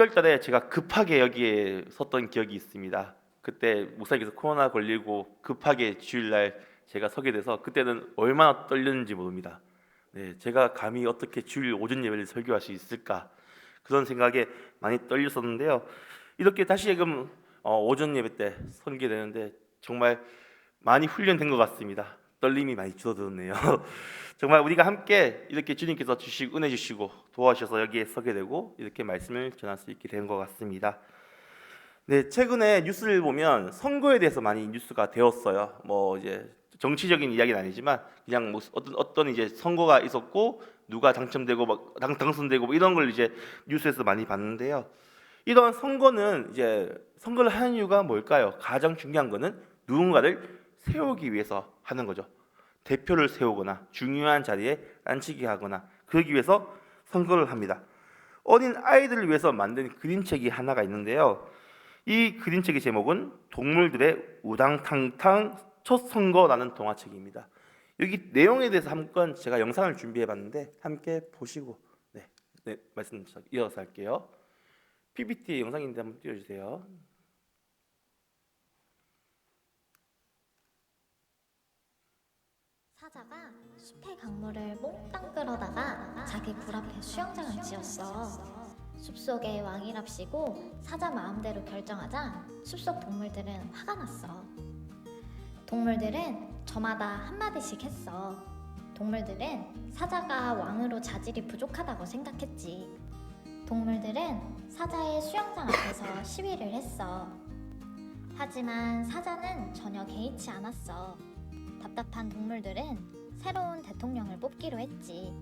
10월 달에 제가 급하게 여기에 섰던 기억이 있습니다. 그때 목사님께서 코로나 걸리고 급하게 주일날 제가 서게 돼서 그때는 얼마나 떨렸는지 모릅니다. 네, 제가 감히 어떻게 주일 오전 예배를 설교할 수 있을까 그런 생각에 많이 떨렸었는데요. 이렇게 다시금 오전 예배 때 서게 되는데 정말 많이 훈련된 것 같습니다. 떨림이 많이 줄어들었네요. 정말 우리가 함께 이렇게 주님께서 주시고 은혜 주시고 도와주셔서 여기에 서게 되고 이렇게 말씀을 전할 수 있게 된 것 같습니다. 네, 최근에 뉴스를 보면 선거에 대해서 많이 뉴스가 되었어요. 뭐 이제 정치적인 이야기는 아니지만 그냥 뭐 어떤 이제 선거가 있었고 누가 당첨되고 막 당선되고 뭐 이런 걸 이제 뉴스에서 많이 봤는데요. 이런 선거는 이제 선거를 하는 이유가 뭘까요? 가장 중요한 거는 누군가를 세우기 위해서 하는 거죠. 대표를 세우거나 중요한 자리에 앉히게 하거나 그러기 위해서 선거를 합니다. 어린 아이들을 위해서 만든 그림책이 하나가 있는데요. 이 그림책의 제목은 동물들의 우당탕탕 첫 선거라는 동화책입니다. 여기 내용에 대해서 한번 제가 영상을 준비해봤는데 함께 보시고 말씀 이어서 할게요. PPT 영상인데 한번 띄워주세요. 사자가 숲의 강물을 몽땅 끌어다가 자기 굴 앞에 수영장을 지었어. 숲속의 왕이랍시고 사자 마음대로 결정하자 숲속 동물들은 화가 났어. 동물들은 저마다 한마디씩 했어. 동물들은 사자가 왕으로 자질이 부족하다고 생각했지. 동물들은 사자의 수영장 앞에서 시위를 했어. 하지만 사자는 전혀 개의치 않았어. 답답한 동물들은 새로운 대통령을 뽑기로 했지.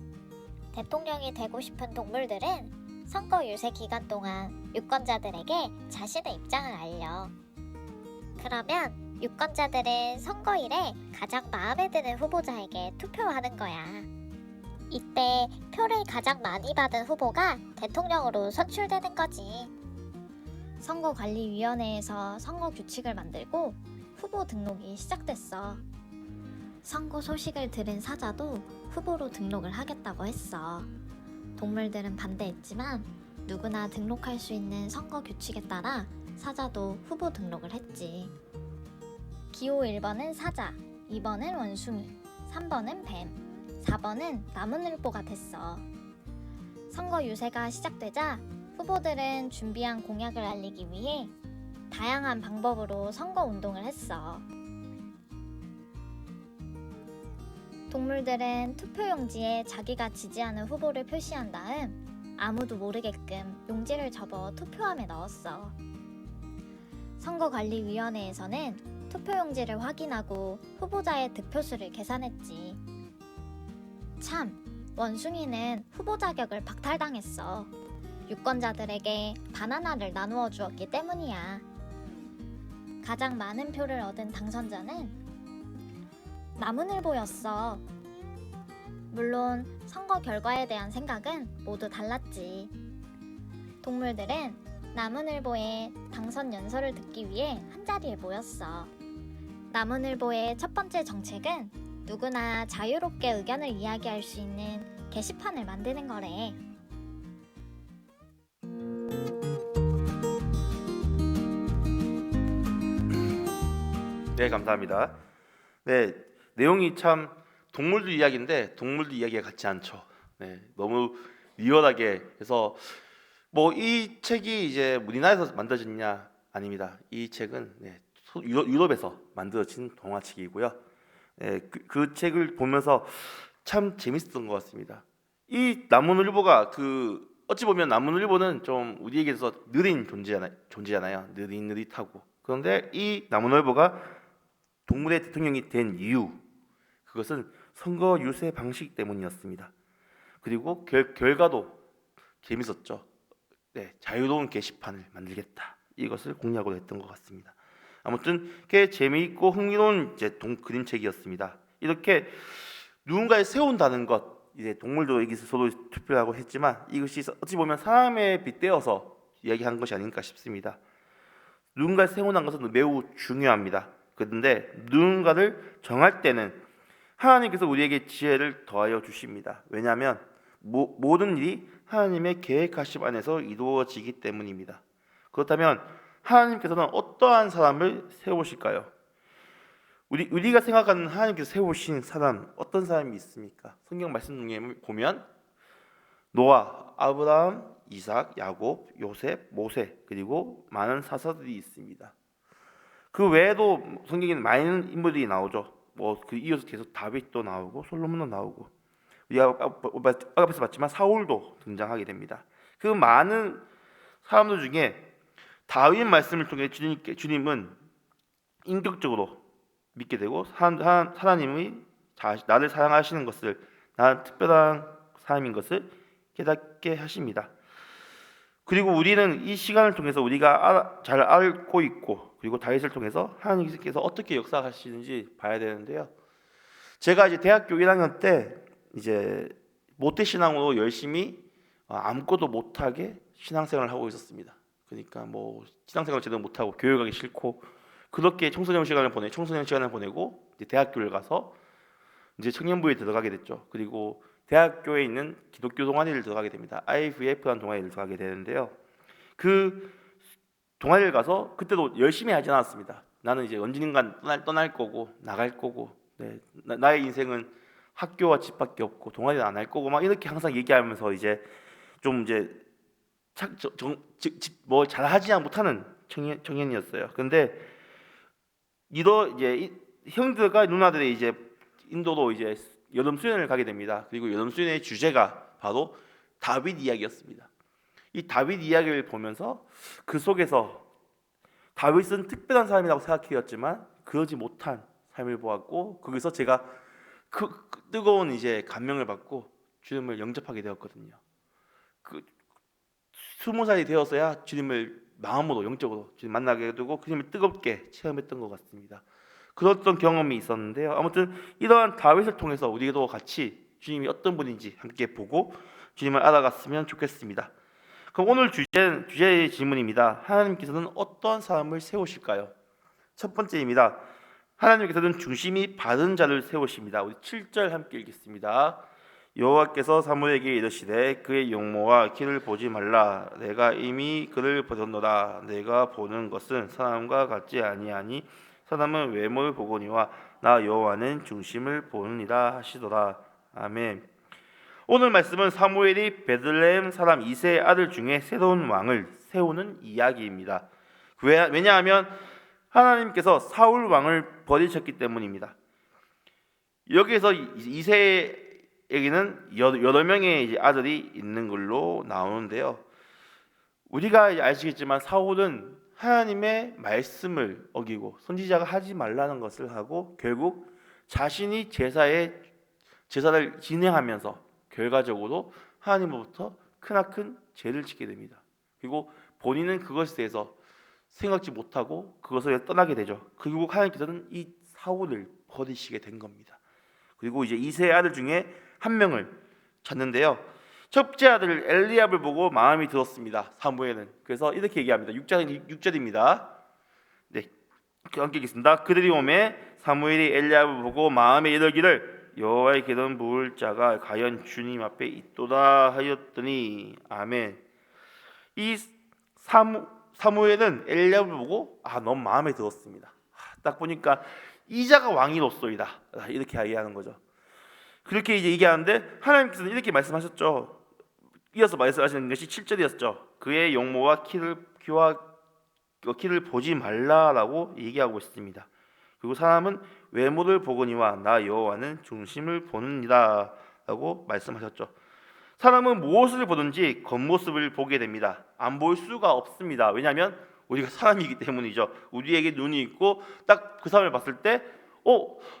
대통령이 되고 싶은 동물들은 선거 유세 기간 동안 유권자들에게 자신의 입장을 알려. 그러면 유권자들은 선거일에 가장 마음에 드는 후보자에게 투표하는 거야. 이때 표를 가장 많이 받은 후보가 대통령으로 선출되는 거지. 선거관리위원회에서 선거 규칙을 만들고 후보 등록이 시작됐어. 선거 소식을 들은 사자도 후보로 등록을 하겠다고 했어. 동물들은 반대했지만 누구나 등록할 수 있는 선거 규칙에 따라 사자도 후보 등록을 했지. 기호 1번은 사자, 2번은 원숭이, 3번은 뱀, 4번은 나무늘보가 됐어. 선거 유세가 시작되자 후보들은 준비한 공약을 알리기 위해 다양한 방법으로 선거 운동을 했어. 동물들은 투표용지에 자기가 지지하는 후보를 표시한 다음 아무도 모르게끔 용지를 접어 투표함에 넣었어. 선거관리위원회에서는 투표용지를 확인하고 후보자의 득표수를 계산했지. 참, 원숭이는 후보 자격을 박탈당했어. 유권자들에게 바나나를 나누어 주었기 때문이야. 가장 많은 표를 얻은 당선자는 나무늘보였어. 물론 선거 결과에 대한 생각은 모두 달랐지. 동물들은 나무늘보의 당선 연설을 듣기 위해 한자리에 모였어. 나무늘보의 첫 번째 정책은 누구나 자유롭게 의견을 이야기할 수 있는 게시판을 만드는 거래. 네, 감사합니다. 네, 내용이 참 동물들 이야기인데 동물들 이야기가 같지 않죠. 네, 너무 리얼하게 해서 뭐 이 책이 이제 우리나라에서 만들어졌냐 아닙니다. 이 책은 유럽에서 만들어진 동화책이고요. 네, 그 책을 보면서 참 재밌었던 것 같습니다. 이 나무늘보가 어찌 보면 나무늘보는 좀 우리에게서 느린 존재잖아요. 느릿느릿하고. 그런데 이 나무늘보가 동물의 대통령이 된 이유, 그것은 선거 유세 방식 때문이었습니다. 그리고 결과도 재밌었죠. 네, 자유로운 게시판을 만들겠다. 이것을 공약으로 했던 것 같습니다. 아무튼 꽤 재미있고 흥미로운 그림책이었습니다. 이렇게 누군가를 세운다는 것, 이제 동물도 여기서 서로 투표하고 했지만 이것이 어찌 보면 사람에 빗대어서 이야기한 것이 아닌가 싶습니다. 누군가를 세운다는 것은 매우 중요합니다. 그런데 누군가를 정할 때는 하나님께서 우리에게 지혜를 더하여 주십니다. 왜냐하면 모든 일이 하나님의 계획하심 안에서 이루어지기 때문입니다. 그렇다면 하나님께서는 어떠한 사람을 세우실까요? 우리가 생각하는 하나님께서 세우신 사람, 어떤 사람이 있습니까? 성경 말씀 중에 보면 노아, 아브라함, 이삭, 야곱, 요셉, 모세, 그리고 많은 사사들이 있습니다. 그 외에도 성경에는 많은 인물들이 나오죠. 그 이어서 계속 다윗도 나오고 솔로몬도 나오고, 우리가 앞에서 봤지만 사울도 등장하게 됩니다. 그 많은 사람들 중에 다윗 말씀을 통해 주님은 인격적으로 믿게 되고, 하나님이 나를 사랑하시는 것을, 나는 특별한 사람인 것을 깨닫게 하십니다. 그리고 우리는 이 시간을 통해서 우리가 잘 알고 있고, 그리고 다윗을 통해서 하나님께서 어떻게 역사하시는지 봐야 되는데요. 제가 이제 대학교 1학년 때 이제 모태 신앙으로 열심히 아무것도 못하게 신앙생활을 하고 있었습니다. 그러니까 뭐 신앙생활 제대로 못하고 교회 가기 싫고, 그렇게 청소년 시간을 보내고 이제 대학교를 가서 이제 청년부에 들어가게 됐죠. 그리고 대학교에 있는 기독교 동아리를 들어가게 됩니다. IVF라는 동아리를 들어가게 되는데요. 그 동아리를 가서 그때도 열심히 하지 않았습니다. 나는 이제 언젠간 떠날 거고 나갈 거고, 나의 인생은 학교와 집밖에 없고 동아리는 안 할 거고, 막 이렇게 항상 얘기하면서 이제 좀 이제 뭐 잘하지 못하는 청년이었어요. 근데 이제 형들과 누나들이 이제 인도로 이제 여름 수련을 가게 됩니다. 그리고 여름 수련의 주제가 바로 다윗 이야기였습니다. 이 다윗 이야기를 보면서 그 속에서 다윗은 특별한 사람이라고 생각했지만 그러지 못한 삶을 보았고, 거기서 제가 그 뜨거운 이제 감명을 받고 주님을 영접하게 되었거든요. 20살이 되어서야 주님을 마음으로 영적으로 주님 만나게 되고 주님을 뜨겁게 체험했던 것 같습니다. 그랬던 경험이 있었는데요. 아무튼 이러한 다윗을 통해서 우리도 같이 주님이 어떤 분인지 함께 보고 주님을 알아갔으면 좋겠습니다. 그럼 오늘 주제의 질문입니다. 하나님께서는 어떤 사람을 세우실까요? 첫 번째입니다. 하나님께서는 중심이 바른 자를 세우십니다. 우리 7절 함께 읽겠습니다. 여호와께서 사무엘에게 이르시되 그의 용모와 키를 보지 말라. 내가 이미 그를 보셨노라. 내가 보는 것은 사람과 같지 아니하니 사람은 외모를 보거니와 나 여호와는 중심을 보느니라 하시더라. 아멘. 오늘 말씀은 사무엘이 베들레헴 사람 이새의 아들 중에 새로운 왕을 세우는 이야기입니다. 왜냐하면 하나님께서 사울 왕을 버리셨기 때문입니다. 여기에서 이새에게는 여러 명의 이제 아들이 있는 걸로 나오는데요. 우리가 아시겠지만 사울은 하나님의 말씀을 어기고 선지자가 하지 말라는 것을 하고 결국 자신이 제사를 진행하면서 결과적으로 하나님으로부터 크나큰 죄를 짓게 됩니다. 그리고 본인은 그것에 대해서 생각지 못하고 그것을 떠나게 되죠. 결국 하나님께서는 이 사울을 버리시게 된 겁니다. 그리고 이제 이새의 아들 중에 한 명을 찾는데요. 첫째 아들 엘리압을 보고 마음이 들었습니다. 사무엘은. 그래서 이렇게 얘기합니다. 6절입니다. 네, 함께 읽겠습니다. 그들이 오매 사무엘이 엘리압을 보고 마음에 이르기를 여호와의 기름 부을 자가 과연 주님 앞에 있도다 하였더니 아멘. 이 사무엘은 엘리압을 보고 너무 마음에 들었습니다. 딱 보니까 이자가 왕이로소이다 이렇게 이해하는 거죠. 그렇게 이제 얘기하는데 하나님께서는 이렇게 말씀하셨죠. 이어서 말씀하시는 것이 7절이었죠. 그의 용모와 키를 보지 말라라고 얘기하고 있습니다. 그리고 사람은 외모를 보거니와 나 여호와는 중심을 보느니라 라고 말씀하셨죠. 사람은 무엇을 보든지 겉모습을 보게 됩니다. 안 볼 수가 없습니다. 왜냐하면 우리가 사람이기 때문이죠. 우리에게 눈이 있고 딱 그 사람을 봤을 때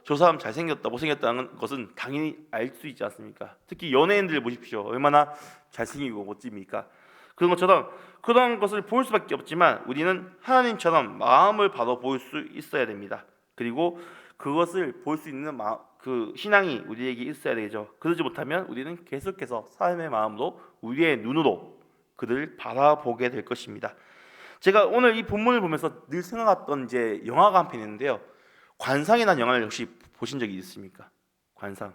저 사람 잘생겼다 못생겼다는 것은 당연히 알 수 있지 않습니까? 특히 연예인들 보십시오. 얼마나 잘생기고 멋집니까? 그런 것처럼 그런 것을 볼 수밖에 없지만 우리는 하나님처럼 마음을 바로 볼 수 있어야 됩니다. 그리고 그것을 볼 수 있는 그 신앙이 우리에게 있어야 되죠. 그러지 못하면 우리는 계속해서 사람의 마음으로 우리의 눈으로 그들을 바라보게 될 것입니다. 제가 오늘 이 본문을 보면서 늘 생각했던 이제 영화가 한 편 있는데요. 관상이라는 영화를 혹시 보신 적이 있습니까? 관상.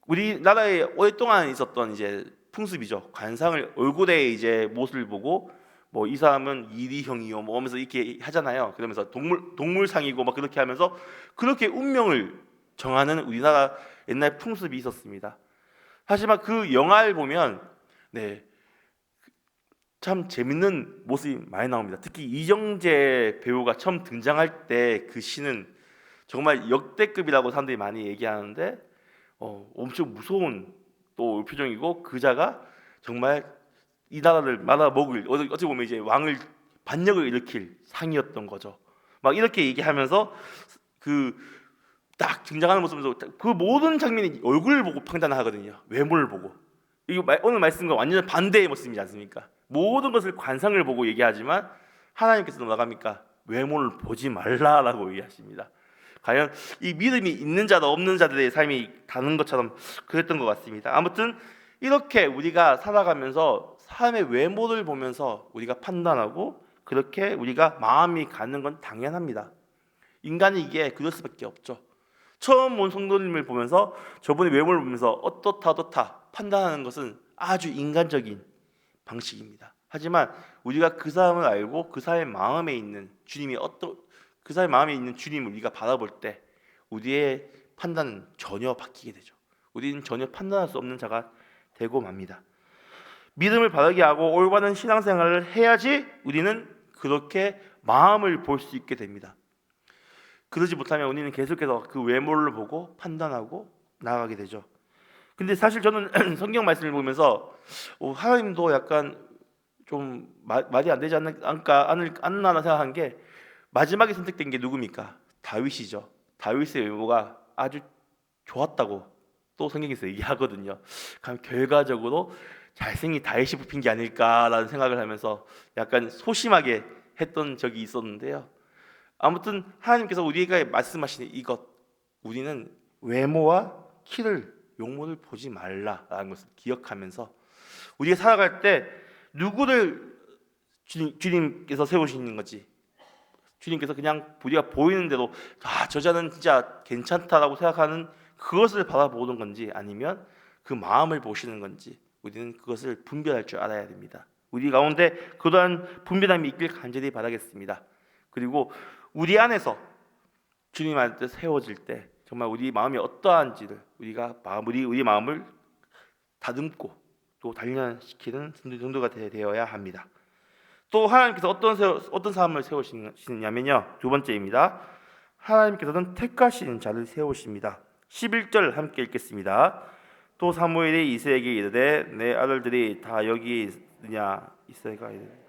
우리나라에 오랫동안 있었던 이제 풍습이죠. 관상을 얼굴에 이제 못을 보고 뭐 이 사람은 이리형이요 뭐 하면서 이렇게 하잖아요. 그러면서 동물상이고 막 그렇게 하면서 그렇게 운명을 정하는 우리나라 옛날 풍습이 있었습니다. 하지만 그 영화를 보면 네, 참 재밌는 모습이 많이 나옵니다. 특히 이정재 배우가 처음 등장할 때 그 씬은 정말 역대급이라고 사람들이 많이 얘기하는데 엄청 무서운 또 표정이고 그자가 정말 이 나라를 말아먹을 어떻게 보면 이제 왕을 반역을 일으킬 상이었던 거죠. 막 이렇게 얘기하면서 그 딱 등장하는 모습에서 그 모든 장면이 얼굴을 보고 판단하거든요. 외모를 보고. 이거 오늘 말씀과 완전 반대의 모습이지 않습니까? 모든 것을 관상을 보고 얘기하지만 하나님께서는 나갑니까? 외모를 보지 말라라고 얘기하십니다. 과연 이 믿음이 있는 자도 없는 자들의 삶이 다른 것처럼 그랬던 것 같습니다. 아무튼 이렇게 우리가 살아가면서 사람의 외모를 보면서 우리가 판단하고 그렇게 우리가 마음이 가는 건 당연합니다. 인간이 이게 그럴 수밖에 없죠. 처음 온 성도님을 보면서 저분의 외모를 보면서 어떻다 판단하는 것은 아주 인간적인 방식입니다. 하지만 우리가 그 사람을 알고 그 사람의 마음에 있는 주님이 그 사람의 마음에 있는 주님을 우리가 바라볼 때 우리의 판단은 전혀 바뀌게 되죠. 우리는 전혀 판단할 수 없는 자가 되고 맙니다. 믿음을 바르게 하고 올바른 신앙생활을 해야지 우리는 그렇게 마음을 볼 수 있게 됩니다. 그러지 못하면 우리는 계속해서 그 외모를 보고 판단하고 나아가게 되죠. 근데 사실 저는 성경 말씀을 보면서 하나님도 약간 좀 말이 안 되지 않나 생각한 게 마지막에 선택된 게 누굽니까? 다윗이죠. 다윗의 외모가 아주 좋았다고 또 성경에서 얘기하거든요. 그럼 결과적으로 잘생긴 다윗이 뽑힌 게 아닐까라는 생각을 하면서 약간 소심하게 했던 적이 있었는데요. 아무튼 하나님께서 우리에게 말씀하시는 이것, 우리는 외모와 키를 용모를 보지 말라라는 것을 기억하면서 우리가 살아갈 때 누구를 주님께서 세우시는 거지? 주님께서 그냥 우리가 보이는 대로 저 자는 진짜 괜찮다라고 생각하는 그것을 바라보는 건지 아니면 그 마음을 보시는 건지 우리는 그것을 분별할 줄 알아야 됩니다. 우리 가운데 그러한 분별함이 있길 간절히 바라겠습니다. 그리고 우리 안에서 주님한테 세워질 때 정말 우리 마음이 어떠한지를 우리 마음을 다듬고 또 단련시키는 정도가 되어야 합니다. 또 하나님께서 어떤 사람을 세우시느냐면요. 두 번째입니다. 하나님께서는 택하신 자를 세우십니다. 11절 함께 읽겠습니다. 또 사무엘이 이새에게 이르되 내 아들들이 다 여기 있느냐. 이새가 이르되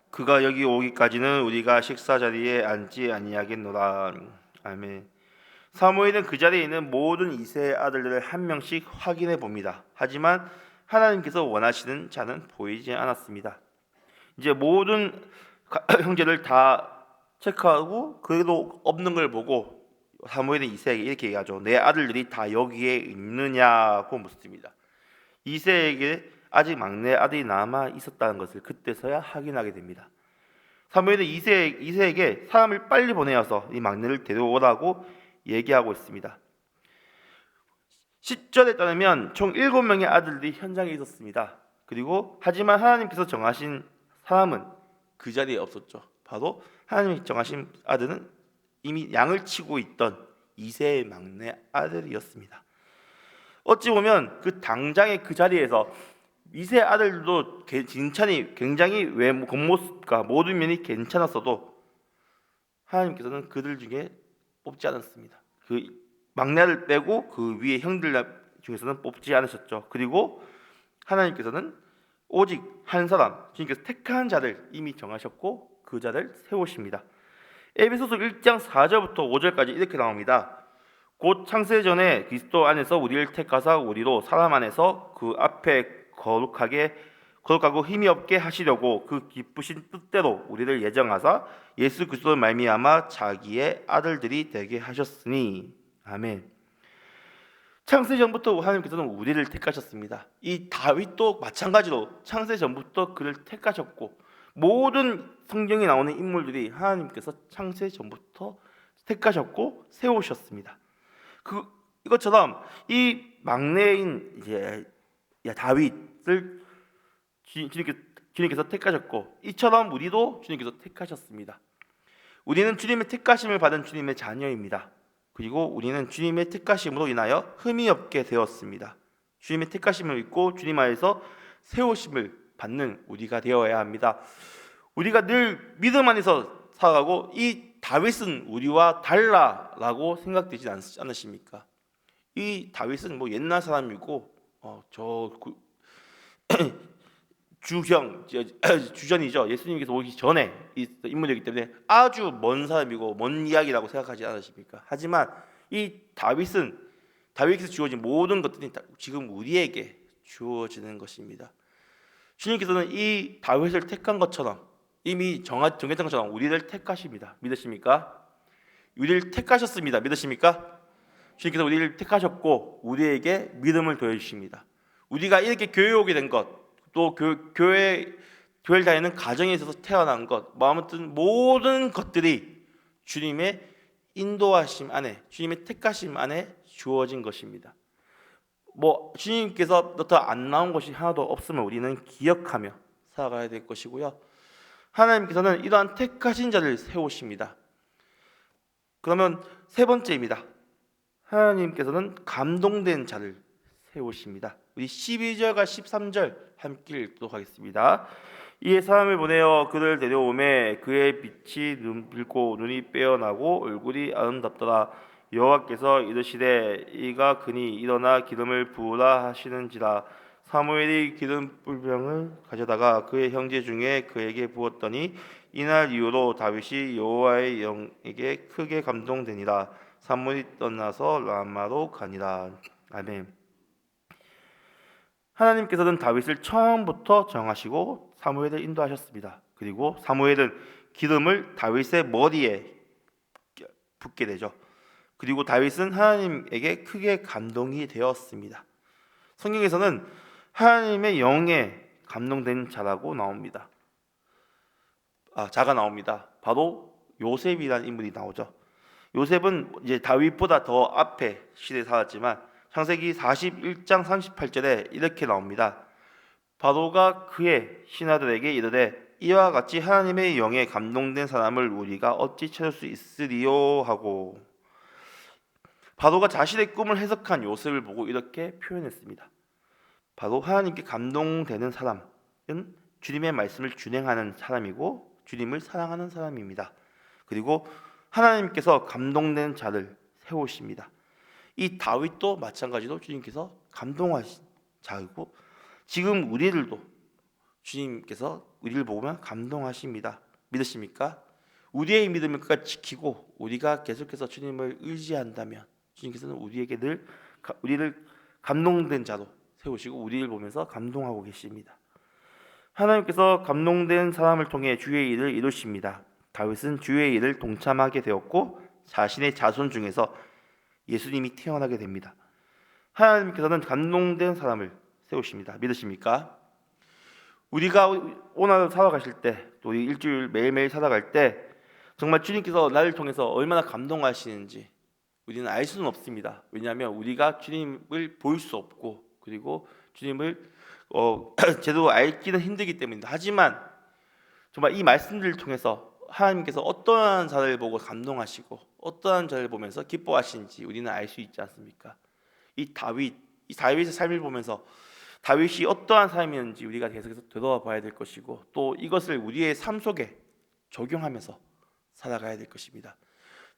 그가 여기 오기까지는 우리가 식사 자리에 앉지 아니하겠노라. 아멘. 사무엘은 그 자리에 있는 모든 이새의 아들들을 한 명씩 확인해 봅니다. 하지만 하나님께서 원하시는 자는 보이지 않았습니다. 이제 모든 형제를 다 체크하고 그래도 없는 걸 보고 사무엘은 이새에게 이렇게 얘기하죠. 내 아들들이 다 여기에 있느냐고 묻습니다. 이새에게 아직 막내 아들이 남아 있었다는 것을 그때서야 확인하게 됩니다. 사무엘은 이새에게 사람을 빨리 보내어서 이 막내를 데려오라고 얘기하고 있습니다. 10절에 따르면 총 7명의 아들들이 현장에 있었습니다. 그리고 하지만 하나님께서 정하신 사람은 그 자리에 없었죠. 바로 하나님이 정하신 아들은 이미 양을 치고 있던 이새의 막내 아들이었습니다. 어찌 보면 그 당장의 그 자리에서 이새 아들도 굉장히 외모 겉모습과 모든 면이 괜찮았어도 하나님께서는 그들 중에 뽑지 않았습니다. 그 막내를 빼고 그 위에 형들 중에서는 뽑지 않으셨죠. 그리고 하나님께서는 오직 한 사람, 주님께서 택한 자를 이미 정하셨고 그 자를 세우십니다. 에베소서 1장 4절부터 5절까지 이렇게 나옵니다. 곧 창세 전에 그리스도 안에서 우리를 택하사 우리로 사람 안에서 그 앞에 거룩하고 힘이 없게 하시려고 그 기쁘신 뜻대로 우리를 예정하사 예수 그리스도로 말미암아 자기의 아들들이 되게 하셨으니. 아멘. 창세 전부터 하나님께서는 우리를 택하셨습니다. 이 다윗도 마찬가지로 창세 전부터 그를 택하셨고 모든 성경에 나오는 인물들이 하나님께서 창세 전부터 택하셨고 세우셨습니다. 이것처럼 이 막내인 이제 다윗을 주님께서 택하셨고, 이처럼 우리도 주님께서 택하셨습니다. 우리는 주님의 택하심을 받은 주님의 자녀입니다. 그리고 우리는 주님의 택하심으로 인하여 흠이 없게 되었습니다. 주님의 택하심을 입고 주님 안에서 세우심을 받는 우리가 되어야 합니다. 우리가 늘 믿음 안에서 살아가고 이 다윗은 우리와 달라라고 생각되지 않으십니까? 이 다윗은 뭐 옛날 사람이고 주전이죠. 예수님께서 오기 전에 인물이기 때문에 아주 먼 사람이고 먼 이야기라고 생각하지 않으십니까? 하지만 이 다윗에게서 주어진 모든 것들이 지금 우리에게 주어지는 것입니다. 주님께서는 이 다윗을 택한 것처럼 이미 정했던 것처럼 우리를 택하십니다. 믿으십니까? 우리를 택하셨습니다. 믿으십니까? 주님께서 우리를 택하셨고 우리에게 믿음을 더해주십니다. 우리가 이렇게 교회에 오게 된 것, 또 교회를 다니는 가정에 있어서 태어난 것, 마음을 뜬 모든 것들이 주님의 인도하심 안에, 주님의 택하심 안에 주어진 것입니다. 주님께서 더 안 나온 것이 하나도 없음을 우리는 기억하며 살아가야 될 것이고요. 하나님께서는 이러한 택하신 자를 세우십니다. 그러면 세 번째입니다. 하나님께서는 감동된 자를 세우십니다. 우리 12절과 13절 함께 읽도록 하겠습니다. 이에 사람을 보내어 그를 데려오매 그의 빛이 밝고 눈이 빼어나고 얼굴이 아름답더라. 여호와께서 이르시되 이가 그니 일어나 기름을 부으라 하시는지라. 사무엘이 기름 불병을 가져다가 그의 형제 중에 그에게 부었더니 이날 이후로 다윗이 여호와의 영에게 크게 감동되니라. 사무엘이 떠나서 라마로 가니라. 아멘. 하나님께서는 다윗을 처음부터 정하시고 사무엘을 인도하셨습니다. 그리고 사무엘은 기름을 다윗의 머리에 붓게 되죠. 그리고 다윗은 하나님에게 크게 감동이 되었습니다. 성경에서는 하나님의 영에 감동된 자라고 나옵니다. 자가 나옵니다. 바로 요셉이라는 인물이 나오죠. 요셉은 이제 다윗보다 더 앞에 시대에 살았지만 창세기 41장 38절에 이렇게 나옵니다. 바로가 그의 신하들에게 이르되 이와 같이 하나님의 영에 감동된 사람을 우리가 어찌 찾을 수 있으리요 하고, 바로가 자신의 꿈을 해석한 요셉을 보고 이렇게 표현했습니다. 바로 하나님께 감동되는 사람은 주님의 말씀을 준행하는 사람이고 주님을 사랑하는 사람입니다. 그리고 하나님께서 감동된 자를 세우십니다. 이 다윗도 마찬가지로 주님께서 감동하신 자이고 지금 우리들도 주님께서 우리를 보면 감동하십니다. 믿으십니까? 우리의 믿음을 끝까지 지키고 우리가 계속해서 주님을 의지한다면 주님께서는 우리를 감동된 자로 세우시고 우리를 보면서 감동하고 계십니다. 하나님께서 감동된 사람을 통해 주의 일을 이루십니다. 다윗은 주의 일을 동참하게 되었고 자신의 자손 중에서 예수님이 태어나게 됩니다. 하나님께서는 감동된 사람을 세우십니다. 믿으십니까? 우리가 오늘 살아가실 때, 또 일주일 매일매일 살아갈 때 정말 주님께서 나를 통해서 얼마나 감동하시는지 우리는 알 수는 없습니다. 왜냐하면 우리가 주님을 볼 수 없고 그리고 주님을 제대로 알기는 힘들기 때문입니다. 하지만 정말 이 말씀들을 통해서 하나님께서 어떠한 자를 보고 감동하시고 어떠한 자를 보면서 기뻐하시는지 우리는 알 수 있지 않습니까? 이 다윗의 삶을 보면서 다윗이 어떠한 삶이었는지 우리가 계속해서 되돌아봐야 될 것이고 또 이것을 우리의 삶 속에 적용하면서 살아가야 될 것입니다.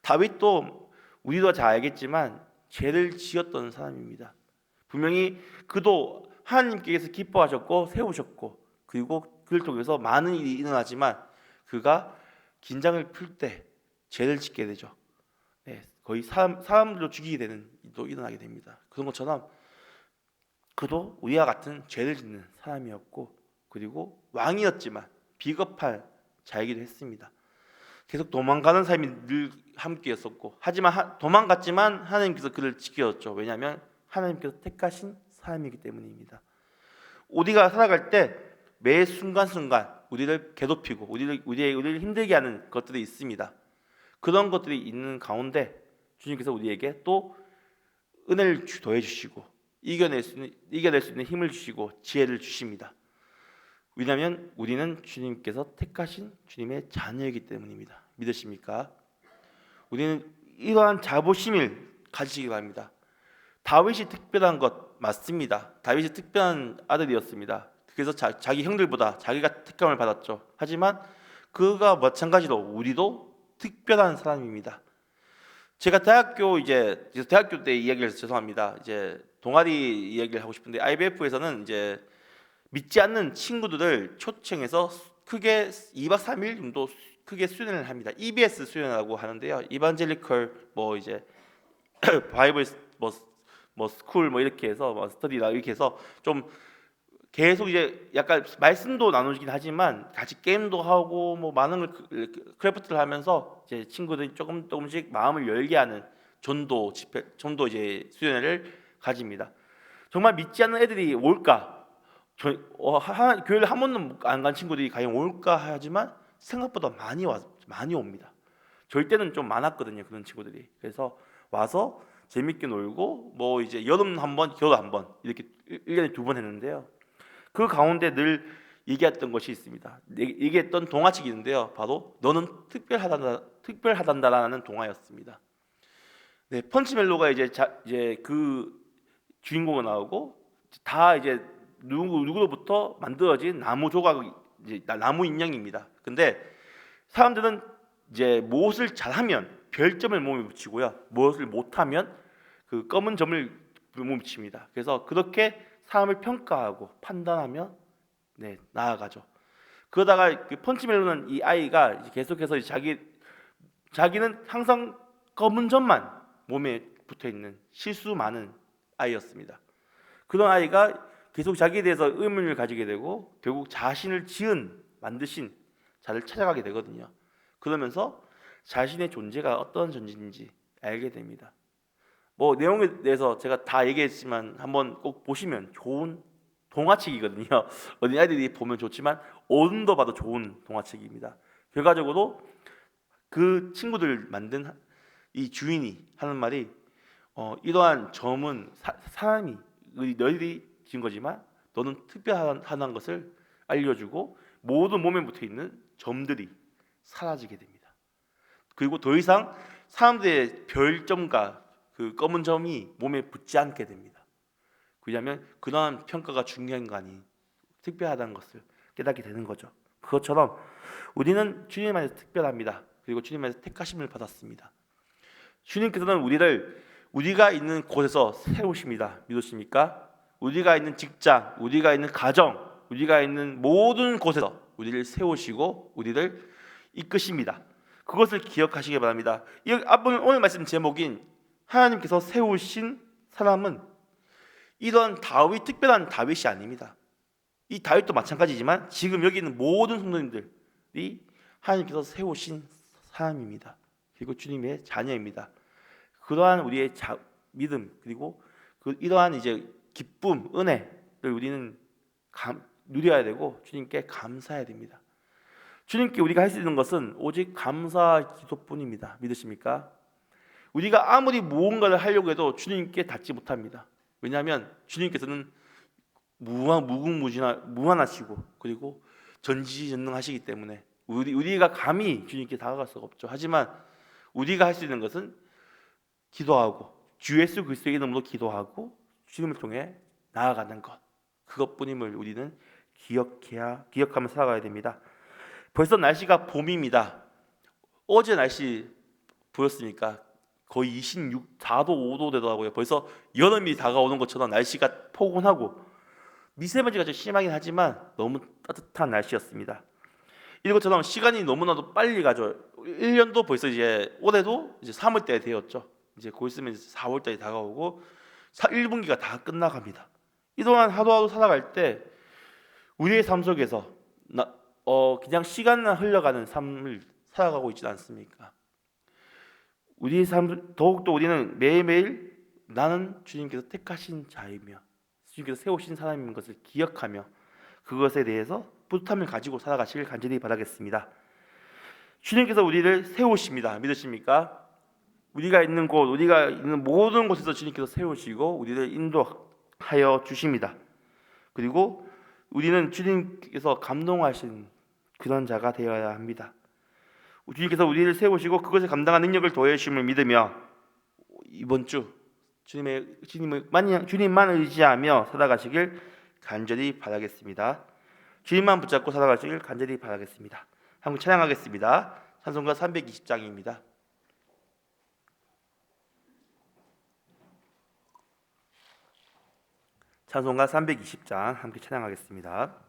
다윗도 우리도 잘 알겠지만 죄를 지었던 사람입니다. 분명히 그도 하나님께서 기뻐하셨고 세우셨고 그리고 그를 통해서 많은 일이 일어나지만 그가 긴장을 풀 때 죄를 짓게 되죠. 거의 사람들로 죽이게 되는 일도 일어나게 됩니다. 그런 것처럼 그도 우리와 같은 죄를 짓는 사람이었고 그리고 왕이었지만 비겁한 자이기도 했습니다. 계속 도망가는 삶이 늘 함께였었고 하지만 도망갔지만 하나님께서 그를 지켜줬죠. 왜냐하면 하나님께서 택하신 사람이기 때문입니다. 우리가 살아갈 때 매 순간순간 우리를 괴롭히고 우리를 힘들게 하는 것들이 있습니다. 그런 것들이 있는 가운데 주님께서 우리에게 또 은혜를 더해 주시고 이겨낼 수 있는 힘을 주시고 지혜를 주십니다. 왜냐하면 우리는 주님께서 택하신 주님의 자녀이기 때문입니다. 믿으십니까? 우리는 이러한 자부심을 가지시기 바랍니다. 다윗이 특별한 것 맞습니다. 다윗이 특별한 아들이었습니다. 그래서 자기 형들보다 자기가 택함을 받았죠. 하지만 그가 마찬가지로 우리도 특별한 사람입니다. 제가 대학교 때 이야기를 죄송합니다. 이제 동아리 이야기를 하고 싶은데 IBF에서는 이제 믿지 않는 친구들을 초청해서 크게 2박 3일 정도 크게 수련을 합니다. EBS 수련이라고 하는데요. 이반젤리컬 이제 바이블 스쿨 이렇게 해서 스터디라 이렇게 해서 좀 계속 이제 약간 말씀도 나누긴 하지만 같이 게임도 하고 많은 걸 크래프트를 하면서 이제 친구들이 조금씩 마음을 열게 하는 전도 이제 수련회를 가집니다. 정말 믿지 않는 애들이 올까? 교회를 한 번도 안 간 친구들이 과연 올까 하지만 생각보다 많이 옵니다. 저희 때는 좀 많았거든요, 그런 친구들이. 그래서 와서 재밌게 놀고 이제 여름 한 번, 겨울 한 번 이렇게 1년에 2번 했는데요. 그 가운데 늘 얘기했던 것이 있습니다. 얘기했던 동화책이 있는데요. 바로 너는 특별하단다라는 동화였습니다. 네, 펀치멜로가 이제 그 주인공이 나오고 다 이제 누구로부터 만들어진 나무 조각, 이제 나무 인형입니다. 근데 사람들은 이제 무엇을 잘하면 별점을 몸에 붙이고요, 무엇을 못하면 그 검은 점을 몸에 붙입니다. 그래서 그렇게 사람을 평가하고 판단하며 나아가죠. 그러다가 그 펀치멜로는 이 아이가 이제 계속해서 자기는 항상 검은 점만 몸에 붙어 있는 실수 많은 아이였습니다. 그런 아이가 계속 자기에 대해서 의문을 가지게 되고 결국 자신을 만드신 자를 찾아가게 되거든요. 그러면서 자신의 존재가 어떤 존재인지 알게 됩니다. 내용에 대해서 제가 다 얘기했지만 한번 꼭 보시면 좋은 동화책이거든요. 어린 아이들이 보면 좋지만 어른도 봐도 좋은 동화책입니다. 결과적으로 그 친구들 만든 이 주인이 하는 말이 이러한 점은 사람이 너희들이 지은 거지만 너는 특별하다는 것을 알려주고 모든 몸에 붙어 있는 점들이 사라지게 됩니다. 그리고 더 이상 사람들의 별점과 그 검은 점이 몸에 붙지 않게 됩니다. 왜냐하면 그러한 평가가 중요한 거 아니 특별하다는 것을 깨닫게 되는 거죠. 그것처럼 우리는 주님 안에서 특별합니다. 그리고 주님 안에서 택하심을 받았습니다. 주님께서는 우리가 있는 곳에서 세우십니다. 믿으십니까? 우리가 있는 직장, 우리가 있는 가정, 우리가 있는 모든 곳에서 우리를 세우시고 우리를 이끄십니다. 그것을 기억하시기 바랍니다. 오늘 말씀 제목인 하나님께서 세우신 사람은 이런 특별한 다윗이 아닙니다. 이 다윗도 마찬가지지만 지금 여기 있는 모든 성도님들이 하나님께서 세우신 사람입니다. 그리고 주님의 자녀입니다. 그러한 우리의 믿음 그리고 이러한 이제 기쁨, 은혜를 우리는 누려야 되고 주님께 감사해야 됩니다. 주님께 우리가 할 수 있는 것은 오직 감사 기도뿐입니다. 믿으십니까? 우리가 아무리 무언가를 하려고 해도 주님께 닿지 못합니다. 왜냐하면 주님께서는 무한하시고 그리고 전지전능하시기 때문에 우리가 감히 주님께 다가갈 수가 없죠. 하지만 우리가 할 수 있는 것은 기도하고 주 예수 그리스도의 이름으로 기도하고 주님을 통해 나아가는 것, 그것뿐임을 우리는 기억하며 살아가야 됩니다. 벌써 날씨가 봄입니다. 어제 날씨 보였습니까? 거의 4도 5도 되더라고요. 벌써 여름이 다가오는 것처럼 날씨가 포근하고 미세먼지가 좀 심하긴 하지만 너무 따뜻한 날씨였습니다. 이것처럼 시간이 너무나도 빨리 가죠. 1년도 벌써 올해도 3월달이 되었죠. 이제 곧 있으면 4월달이 다가오고 1분기가 다 끝나갑니다. 이동안 하루하루 살아갈 때 우리의 삶 속에서 그냥 시간만 흘러가는 삶을 살아가고 있지 않습니까? 우리의 삶 더욱더 우리는 매일매일 나는 주님께서 택하신 자이며 주님께서 세우신 사람인 것을 기억하며 그것에 대해서 뿌듯함을 가지고 살아가시길 간절히 바라겠습니다. 주님께서 우리를 세우십니다. 믿으십니까? 우리가 있는 곳, 우리가 있는 모든 곳에서 주님께서 세우시고 우리를 인도하여 주십니다. 그리고 우리는 주님께서 감동하신 그런 자가 되어야 합니다. 주님께서 우리를 세우시고 그것을 감당한 능력을 더해 주심을 믿으며 이번 주 주님만 의지하며 살아가시길 간절히 바라겠습니다. 주님만 붙잡고 살아가시길 간절히 바라겠습니다. 한번 찬양하겠습니다. 찬송가 320장입니다. 찬송가 320장 함께 찬양하겠습니다.